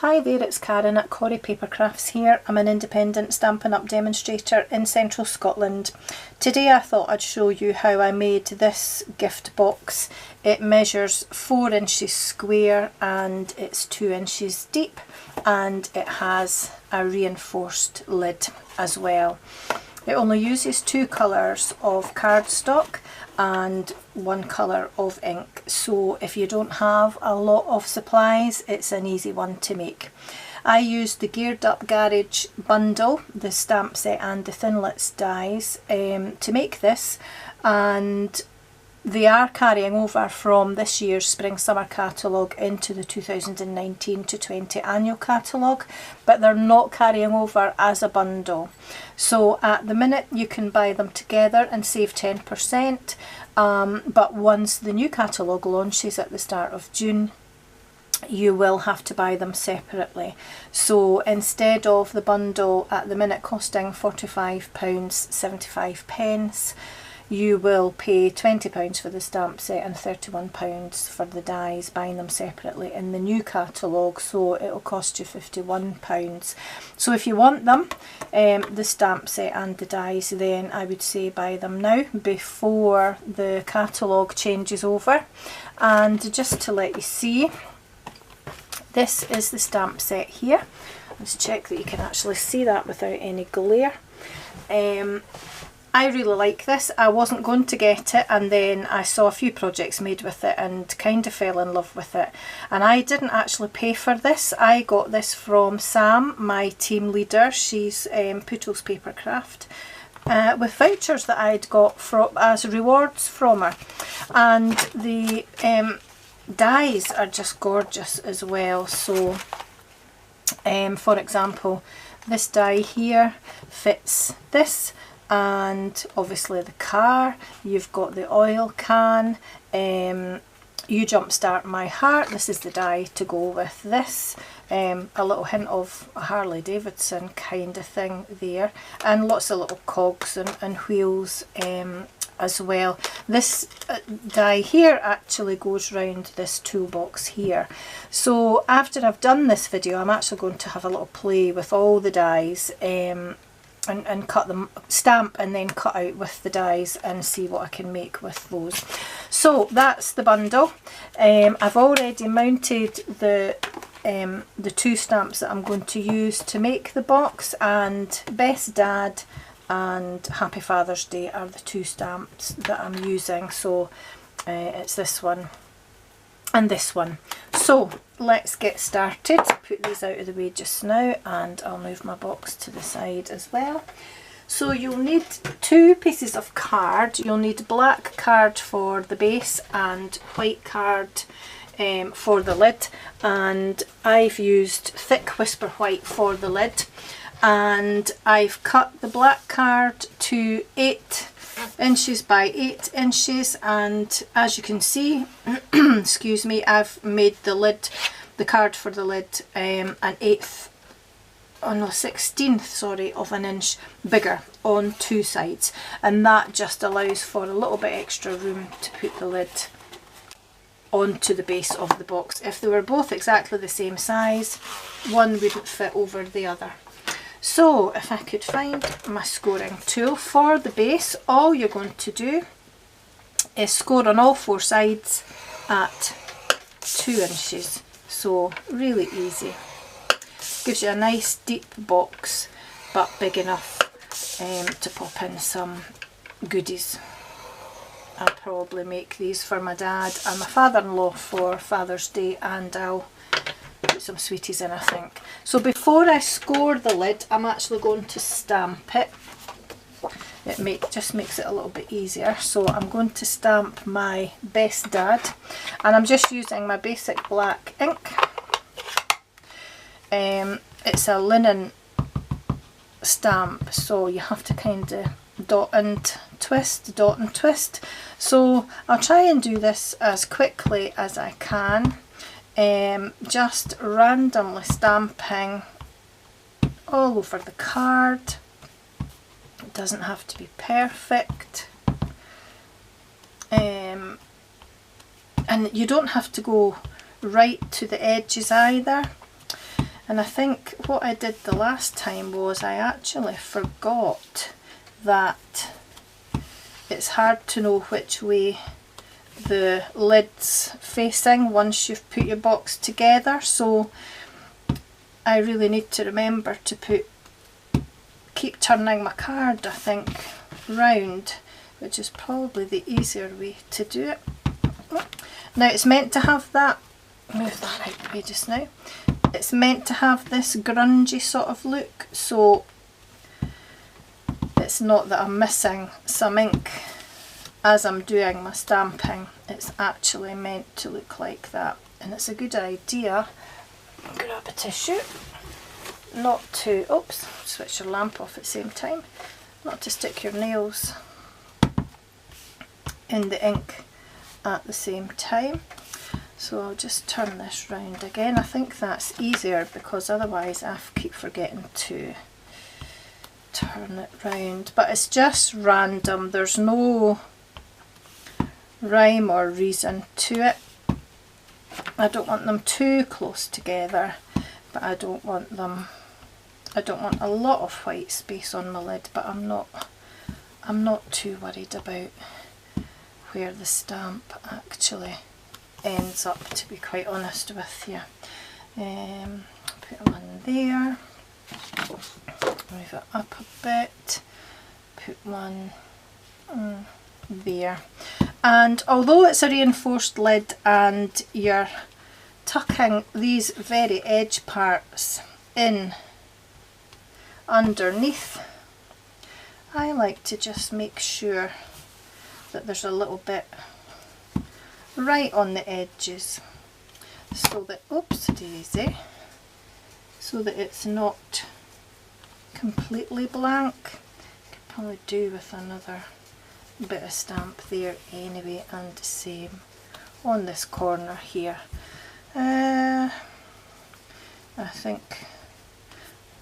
Hi there, it's Karen at Corrie Papercrafts here. I'm an independent Stampin' Up demonstrator in central Scotland. Today I thought I'd show you how I made this gift box. It measures 4 inches square and it's 2 inches deep, and it has a reinforced lid as well. It only uses 2 colours of cardstock and 1 colour of ink, so if you don't have a lot of supplies, it's an easy one to make. I used the Geared Up Garage bundle, the stamp set and the Thinlits dies to make this, and they are carrying over from this year's Spring Summer catalogue into the 2019-20 annual catalogue, but they're not carrying over as a bundle. So at the minute you can buy them together and save 10%, but once the new catalogue launches at the start of June, you will have to buy them separately. So instead of the bundle at the minute costing £45.75, you will pay £20 for the stamp set and £31 for the dies, buying them separately in the new catalogue, so it will cost you £51. So if you want them, the stamp set and the dies, then I would say buy them now before the catalogue changes over. And just to let you see, this is the stamp set here. Let's check that you can actually see that without any glare. I really like this. I wasn't going to get it, and then I saw a few projects made with it and kind of fell in love with it. And I didn't actually pay for this. I got this from Sam, my team leader. She's Poodle's Papercraft, with vouchers that I'd got as rewards from her. And the dies are just gorgeous as well. So for example, this die here fits this, and obviously the car. You've got the oil can, You Jumpstart My Heart, this is the die to go with this, a little hint of a Harley Davidson kind of thing there, and lots of little cogs and wheels as well. This die here actually goes round this toolbox here. So after I've done this video, I'm actually going to have a little play with all the dies, and cut them, stamp and then cut out with the dies and see what I can make with those. So that's the bundle. I've already mounted the 2 stamps that I'm going to use to make the box, and Best Dad and Happy Father's Day are the 2 stamps that I'm using. So it's this one and this one. So let's get started. Put these out of the way just now, and I'll move my box to the side as well. So you'll need 2 pieces of card. You'll need black card for the base and white card for the lid, and I've used thick Whisper White for the lid, and I've cut the black card to 8 inches by 8 inches, and as you can see, excuse me, I've made the lid, the card for the lid, an 16th, sorry, of an inch bigger on 2 sides, and that just allows for a little bit extra room to put the lid onto the base of the box. If they were both exactly the same size, one wouldn't fit over the other. So if I could find my scoring tool for the base, all you're going to do is score on all 4 sides at 2 inches. So really easy. Gives you a nice deep box, but big enough to pop in some goodies. I'll probably make these for my dad and my father-in-law for Father's Day, and I'll put some sweeties in, I think. So before I score the lid, I'm actually going to stamp it. It just makes it a little bit easier. So I'm going to stamp my Best Dad, and I'm just using my basic black ink. It's a linen stamp, so you have to kind of dot and twist. So I'll try and do this as quickly as I can. Just randomly stamping all over the card. It doesn't have to be perfect, and you don't have to go right to the edges either. And I think what I did the last time was I actually forgot that it's hard to know which way the lid's facing once you've put your box together, so I really need to remember to keep turning my card, I think, round, which is probably the easier way to do it. Now it's meant to have that, move that out of the way just now, it's meant to have this grungy sort of look, so it's not that I'm missing some ink as I'm doing my stamping. It's actually meant to look like that, and it's a good idea, grab a tissue, not to, oops, switch your lamp off at the same time, not to stick your nails in the ink at the same time. So I'll just turn this round again. I think that's easier because otherwise I keep forgetting to turn it round, but it's just random, there's no rhyme or reason to it. I don't want them too close together, but I don't want a lot of white space on my lid, but I'm not too worried about where the stamp actually ends up, to be quite honest with you. Put one there, move it up a bit, put one there. And although it's a reinforced lid and you're tucking these very edge parts in underneath, I like to just make sure that there's a little bit right on the edges, so that, oops daisy, so that it's not completely blank. Could probably do with another bit of stamp there anyway, and the same on this corner here. I think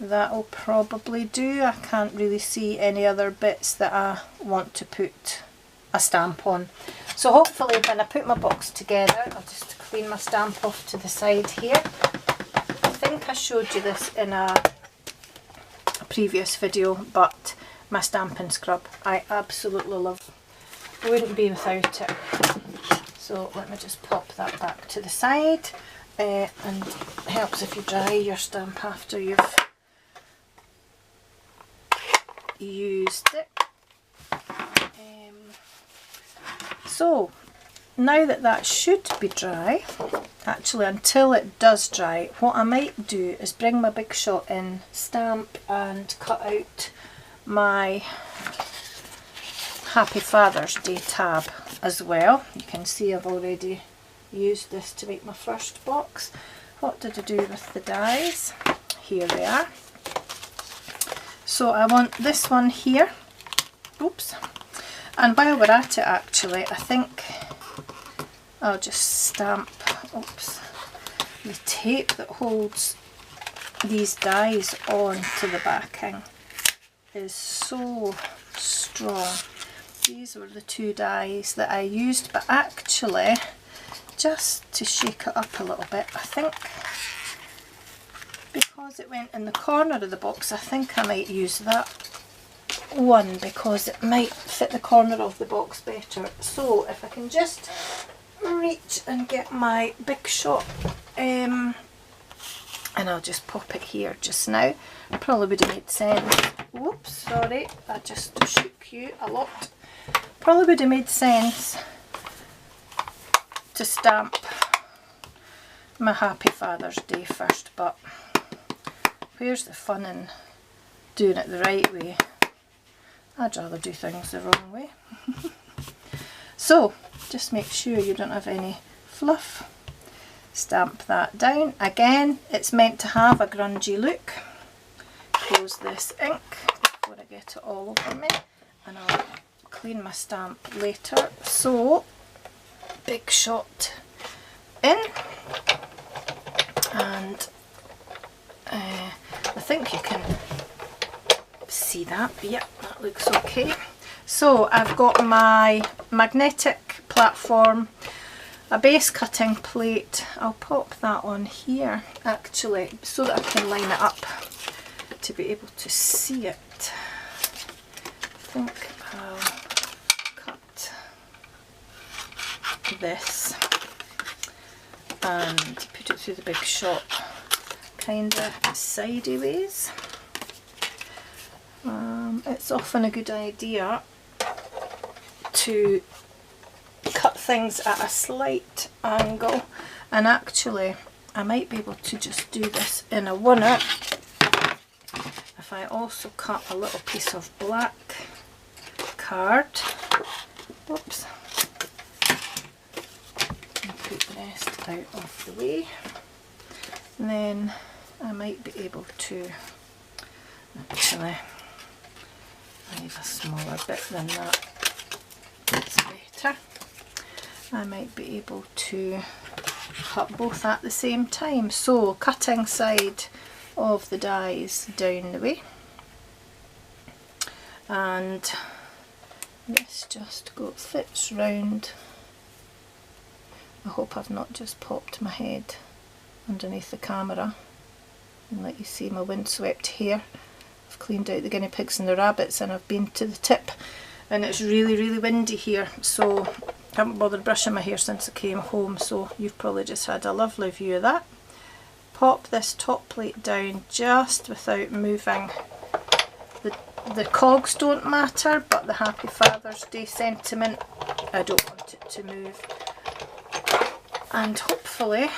that'll probably do. I can't really see any other bits that I want to put a stamp on. So hopefully when I put my box together, I'll just clean my stamp off to the side here. I think I showed you this in a previous video, but my Stampin' scrub I absolutely love. Wouldn't be without it. So let me just pop that back to the side, and it helps if you dry your stamp after you've used it. So now that should be dry, actually until it does dry, what I might do is bring my Big Shot in, stamp and cut out my Happy Father's Day tab as well. You can see I've already used this to make my first box. What did I do with the dies? Here they are. So I want this one here, oops, and while we're at it actually, I think I'll just stamp, oops, the tape that holds these dies on to the backing is so strong. These were the two dies that I used, but actually, just to shake it up a little bit, I think because it went in the corner of the box, I think I might use that one because it might fit the corner of the box better. So if I can just reach and get my Big Shot, and I'll just pop it here just now. Probably would have made sense. Whoops, sorry, I just shook you a lot. Probably would have made sense to stamp my Happy Father's Day first, but where's the fun in doing it the right way? I'd rather do things the wrong way. So just make sure you don't have any fluff. Stamp that down. Again, it's meant to have a grungy look. Close this ink before I get it all over me, and I'll clean my stamp later. So Big Shot in, and I think you can see that. Yep, that looks okay. So I've got my magnetic platform a base cutting plate. I'll pop that on here actually so that I can line it up to be able to see it. I think I'll cut this and put it through the big shot kind of sideways. It's often a good idea to cut things at a slight angle, and actually I might be able to just do this in a one-up if I also cut a little piece of black card. Oops. And put the rest out of the way. And then I might be able to actually leave a smaller bit than that. That's better. I might be able to cut both at the same time. So cutting side of the dies down the way, and this just fits round. I hope I've not just popped my head underneath the camera and let you see my windswept hair. I've cleaned out the guinea pigs and the rabbits and I've been to the tip, and it's really windy here, so I haven't bothered brushing my hair since I came home, so you've probably just had a lovely view of that. Pop this top plate down just without moving. The cogs don't matter, but the Happy Father's Day sentiment, I don't want it to move. And hopefully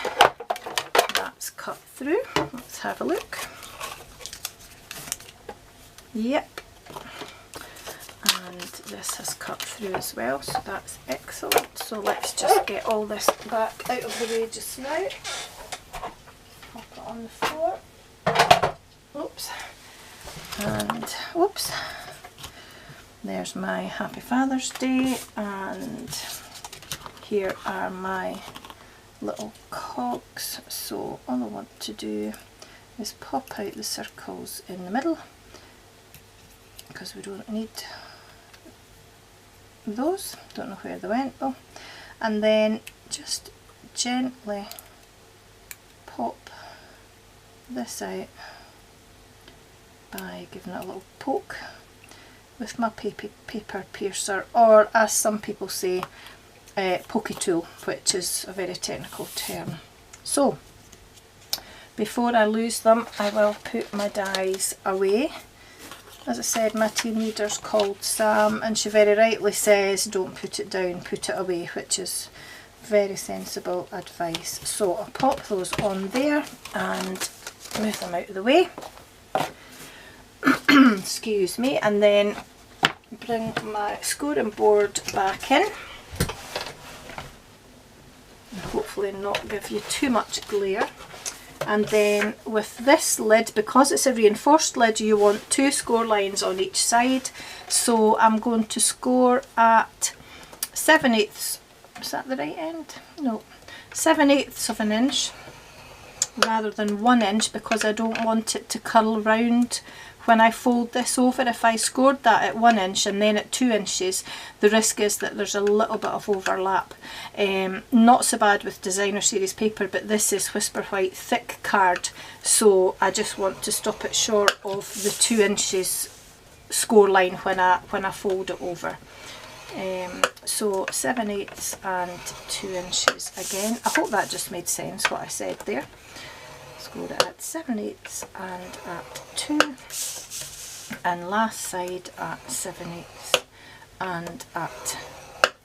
that's cut through. Let's have a look. Yep. And this has cut through as well, so that's excellent. So let's just get all this back out of the way just now. Pop it on the floor. Oops. And whoops. There's my Happy Father's Day, and here are my little cogs. So all I want to do is pop out the circles in the middle, because we don't need those. Don't know where they went though. And then just gently pop this out by giving it a little poke with my paper piercer, or as some people say, pokey tool, which is a very technical term. So before I lose them, I will put my dies away. As I said, my team leader's called Sam, and she very rightly says don't put it down, put it away, which is very sensible advice. So I'll pop those on there and move them out of the way. Excuse me, and then bring my scoring board back in and hopefully not give you too much glare. And then with this lid, because it's a reinforced lid, you want 2 score lines on each side. So I'm going to score at 7/8, is that the right end? No, 7/8 of an inch rather than 1 inch, because I don't want it to curl round when I fold this over. If I scored that at 1 inch and then at 2 inches, the risk is that there's a little bit of overlap. Not so bad with designer series paper, but this is Whisper White thick card, so I just want to stop it short of the 2 inches score line when I fold it over. So 7/8 and 2 inches again. I hope that just made sense what I said there. Scored it at 7/8 and at 2, and last side at 7/8 and at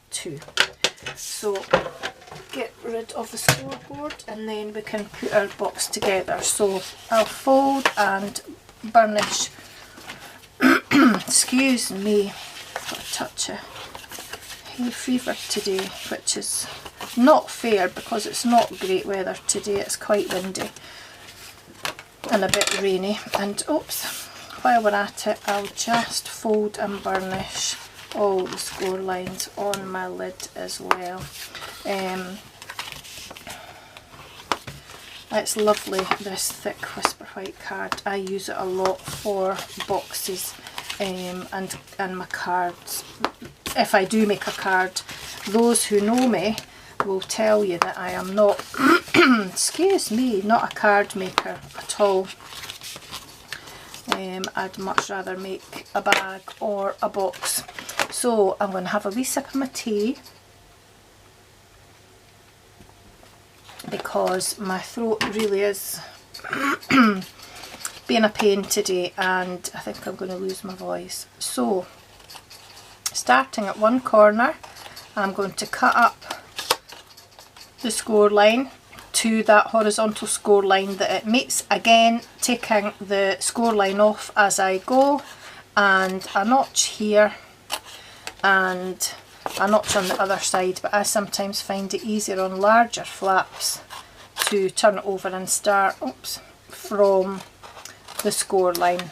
2. So get rid of the scoreboard and then we can put our box together. So I'll fold and burnish. Excuse me, got a touch of hay fever today, which is not fair because it's not great weather today. It's quite windy and a bit rainy. And oops, while we're at it, I'll just fold and burnish all the score lines on my lid as well. It's lovely, this thick Whisper White card. I use it a lot for boxes and my cards. If I do make a card, those who know me will tell you that I am not, excuse me, not a card maker at all. I'd much rather make a bag or a box. So I'm going to have a wee sip of my tea because my throat really is being a pain today, and I think I'm going to lose my voice. So starting at one corner, I'm going to cut up the score line to that horizontal score line that it meets, again taking the score line off as I go, and a notch here and a notch on the other side, but I sometimes find it easier on larger flaps to turn it over and start, oops, from the score line.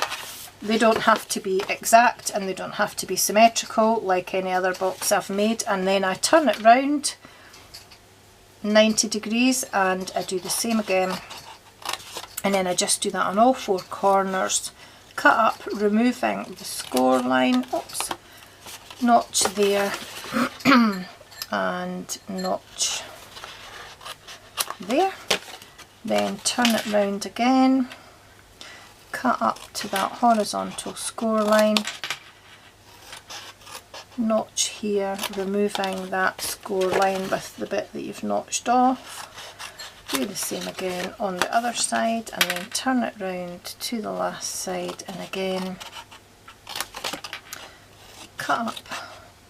They don't have to be exact and they don't have to be symmetrical like any other box I've made, and then I turn it round 90 degrees and I do the same again, and then I just do that on all four corners, cut up, removing the score line, oops, notch there and notch there, then turn it round again, cut up to that horizontal score line, notch here, removing that score line with the bit that you've notched off, do the same again on the other side, and then turn it round to the last side, and again cut up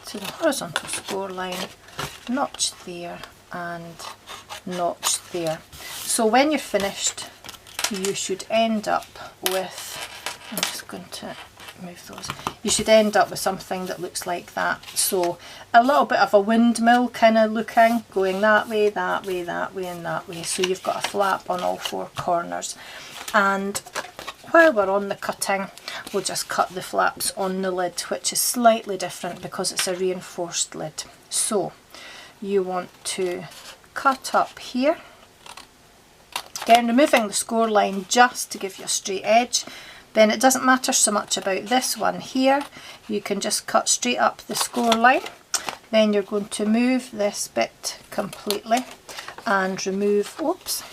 to the horizontal score line, notch there and notch there. So when you're finished, you should end up with, I'm just going to move those, you should end up with something that looks like that. So a little bit of a windmill kind of looking, going that way, that way, that way and that way. So you've got a flap on all four corners, and while we're on the cutting, we'll just cut the flaps on the lid, which is slightly different because it's a reinforced lid. So you want to cut up here, again removing the score line just to give you a straight edge. Then it doesn't matter so much about this one here, you can just cut straight up the score line. Then you're going to move this bit completely and remove, oops,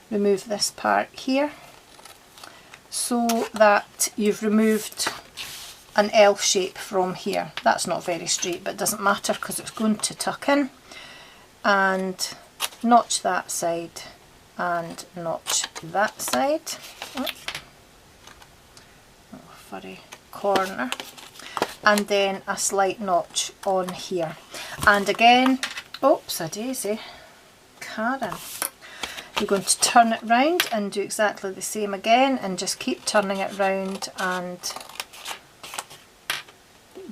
remove this part here, so that you've removed an L shape from here. That's not very straight, but it doesn't matter because it's going to tuck in, and notch that side and notch that side. Furry corner, and then a slight notch on here, and again, oops a daisy, Karen, you're going to turn it round and do exactly the same again, and just keep turning it round and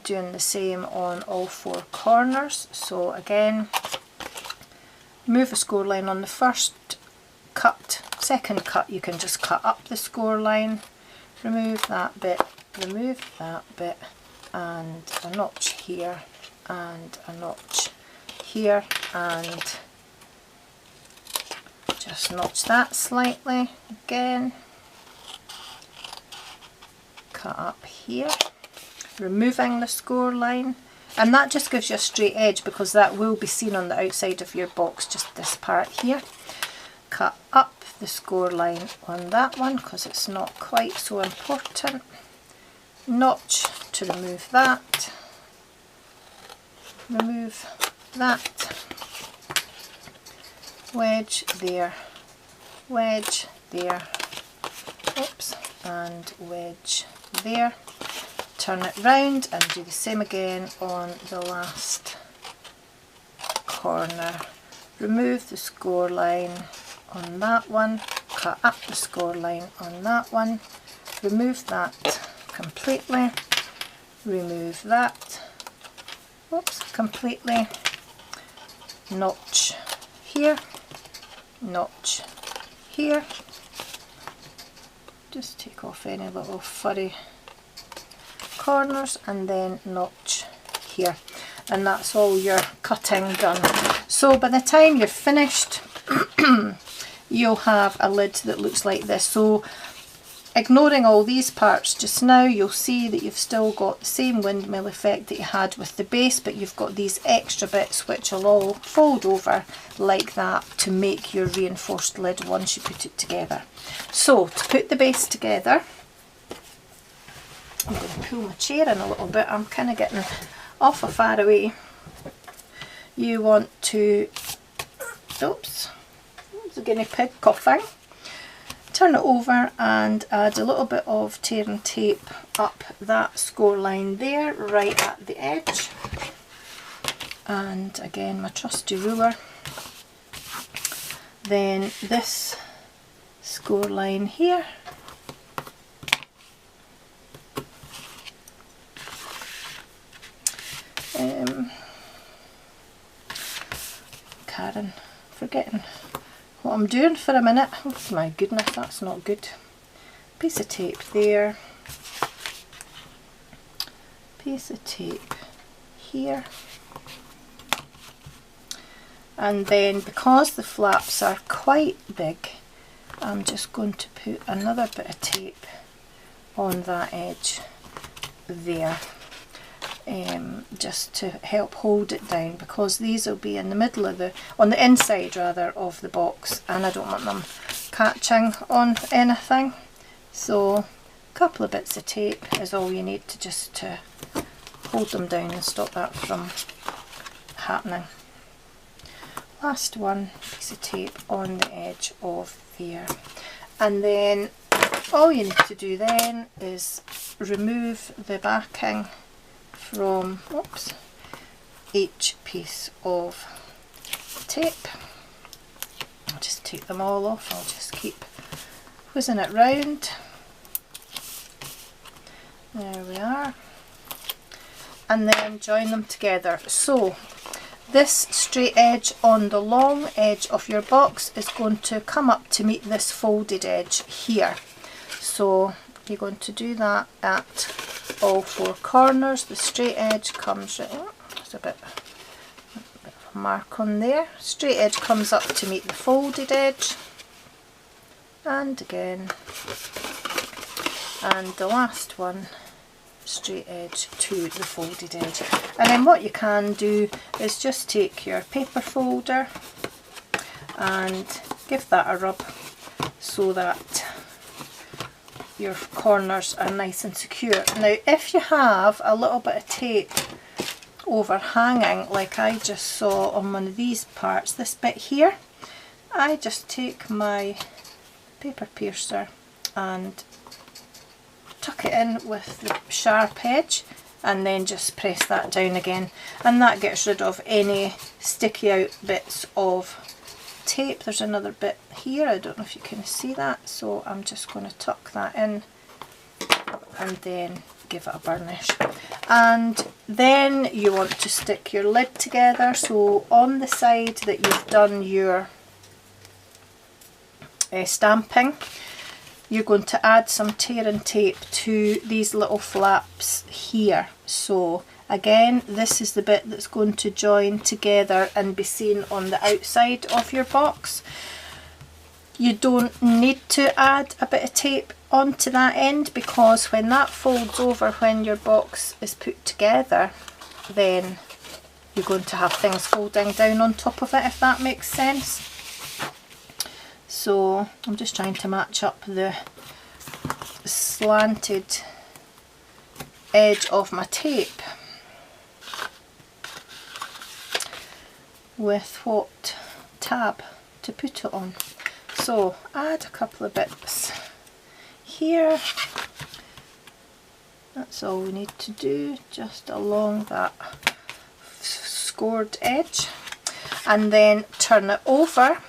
doing the same on all four corners. So again, move a score line on the first cut, second cut you can just cut up the score line, remove that bit, and a notch here and a notch here, and just notch that slightly again, cut up here, removing the score line, and that just gives you a straight edge because that will be seen on the outside of your box, just this part here. Cut up the score line on that one because it's not quite so important, notch to remove that, wedge there, oops, and wedge there, turn it round and do the same again on the last corner, remove the score line on that one, cut up the score line on that one, remove that completely, remove that, oops, completely, notch here, notch here, just take off any little furry corners, and then notch here, and that's all your cutting done. So by the time you're finished you'll have a lid that looks like this. So ignoring all these parts just now, you'll see that you've still got the same windmill effect that you had with the base, but you've got these extra bits which will all fold over like that to make your reinforced lid once you put it together. So to put the base together, I'm going to pull my chair in a little bit, I'm kind of getting awful far away. You want to, oops, there's a guinea pig coughing. Turn it over and add a little bit of tear and tape up that score line there, right at the edge. And again, my trusty ruler. Then this score line here. Karen, forgetting what I'm doing for a minute. Oh my goodness, that's not good. Piece of tape there, piece of tape here, and then because the flaps are quite big, I'm just going to put another bit of tape on that edge there. Just to help hold it down, because these will be in the middle of on the inside rather of the box, and I don't want them catching on anything. So a couple of bits of tape is all you need to just to hold them down and stop that from happening. Last one, piece of tape on the edge of there, and then all you need to do then is remove the backing from each piece of tape. I'll just take them all off, I'll just keep whizzing it round. There we are. And then join them together. So this straight edge on the long edge of your box is going to come up to meet this folded edge here. So you're going to do that at all four corners. The straight edge comes right, there's a bit of a mark on there. Straight edge comes up to meet the folded edge, and again, and the last one, straight edge to the folded edge. And then what you can do is just take your paper folder and give that a rub so that your corners are nice and secure. Now if you have a little bit of tape overhanging, like I just saw on one of these parts, this bit here, I just take my paper piercer and tuck it in with the sharp edge and then just press that down again, and that gets rid of any sticky out bits of tape. There's another bit here, I don't know if you can see that, so I'm just going to tuck that in and then give it a burnish. And then you want to stick your lid together. So on the side that you've done your stamping, you're going to add some tear and tape to these little flaps here. So again, this is the bit that's going to join together and be seen on the outside of your box. You don't need to add a bit of tape onto that end, because when that folds over, when your box is put together, then you're going to have things folding down on top of it, if that makes sense. So I'm just trying to match up the slanted edge of my tape with what tab to put it on. So add a couple of bits here. That's all we need to do, just along that scored edge, and then turn it over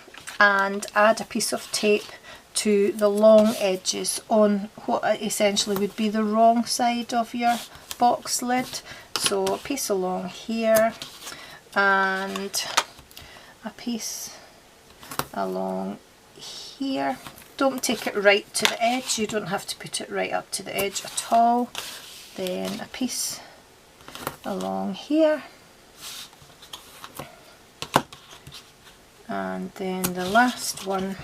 and add a piece of tape to the long edges on what essentially would be the wrong side of your box lid. So a piece along here and a piece along here. Don't take it right to the edge, you don't have to put it right up to the edge at all. Then a piece along here, and then the last one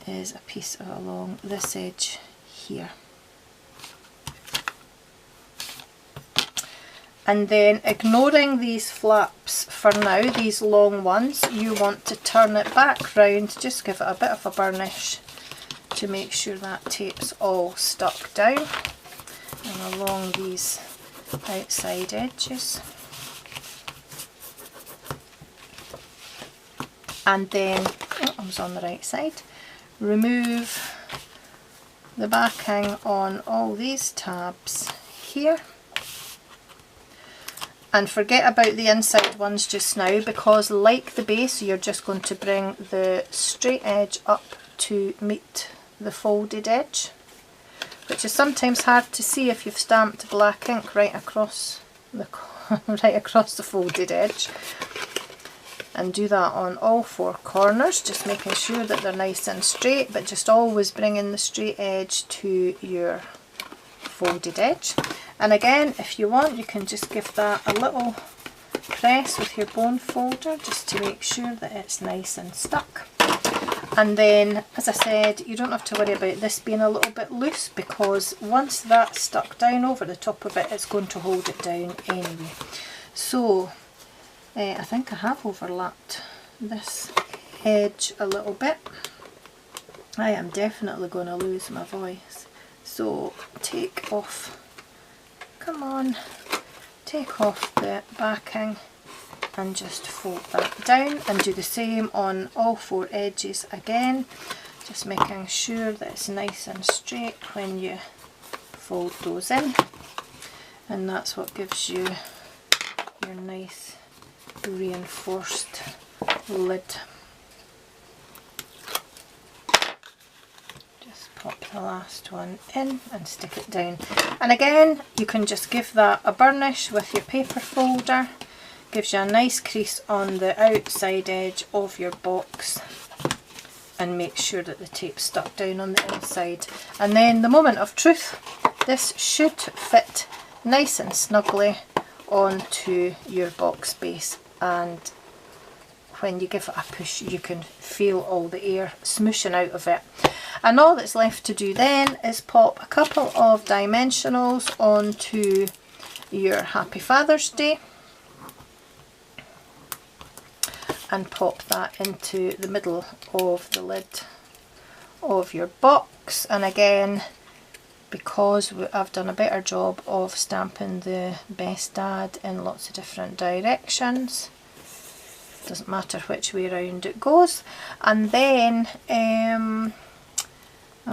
is a piece along this edge here. And then, ignoring these flaps for now, these long ones, you want to turn it back round, just give it a bit of a burnish to make sure that tape's all stuck down and along these outside edges. And then, oh, I was on the right side, remove the backing on all these tabs here. And forget about the inside ones just now, because like the base, you're just going to bring the straight edge up to meet the folded edge, which is sometimes hard to see if you've stamped black ink right across the right across the folded edge. And do that on all four corners, just making sure that they're nice and straight, but just always bringing the straight edge to your folded edge. And again, if you want, you can just give that a little press with your bone folder just to make sure that it's nice and stuck. And then, as I said, you don't have to worry about this being a little bit loose, because once that's stuck down over the top of it, it's going to hold it down anyway. So I think I have overlapped this edge a little bit. I am definitely going to lose my voice. So take off, come on, take off the backing and just fold that down, and do the same on all four edges again, just making sure that it's nice and straight when you fold those in, and that's what gives you your nice reinforced lid. Just pop the last one in and stick it down, and again you can just give that a burnish with your paper folder. Gives you a nice crease on the outside edge of your box, and make sure that the tape's stuck down on the inside. And then the moment of truth, this should fit nice and snugly onto your box base, and when you give it a push you can feel all the air smooshing out of it. And all that's left to do then is pop a couple of dimensionals onto your Happy Father's Day and pop that into the middle of the lid of your box. And again, because I've done a better job of stamping the best dad in lots of different directions, doesn't matter which way around it goes. And then I'm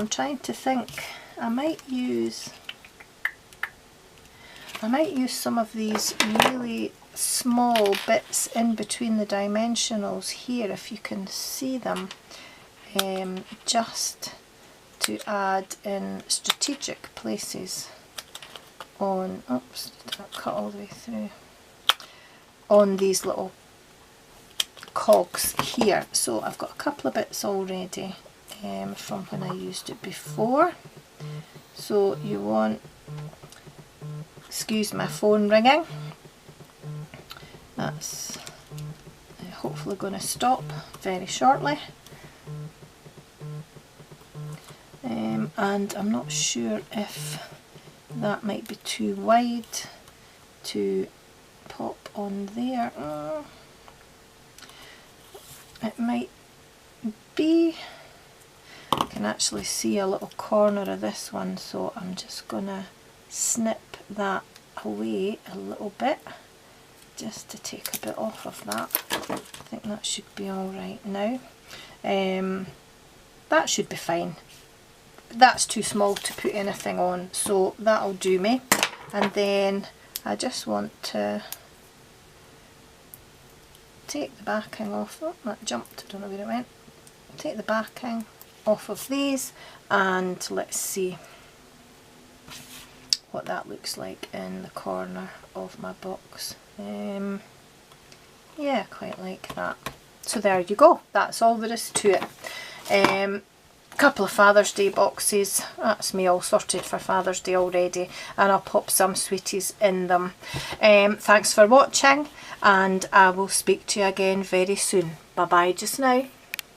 trying to think, I might use some of these really small bits in between the dimensionals here, if you can see them, just to add in strategic places on, oops, did that cut all the way through, on these little cogs here. So I've got a couple of bits already from when I used it before. So you want, excuse my phone ringing, that's hopefully going to stop very shortly. And I'm not sure if that might be too wide to pop on there. It might be. I can actually see a little corner of this one, so I'm just going to snip that away a little bit just to take a bit off of that. I think that should be alright now. That should be fine. That's too small to put anything on, so that'll do me. And then I just want to take the backing off. Oh, that jumped, I don't know where it went. Take the backing off of these, and let's see what that looks like in the corner of my box. Yeah, quite like that. So there you go, that's all there is to it. Couple of Father's Day boxes, that's me all sorted for Father's Day already, and I'll pop some sweeties in them. Thanks for watching, and I will speak to you again very soon. Bye bye just now.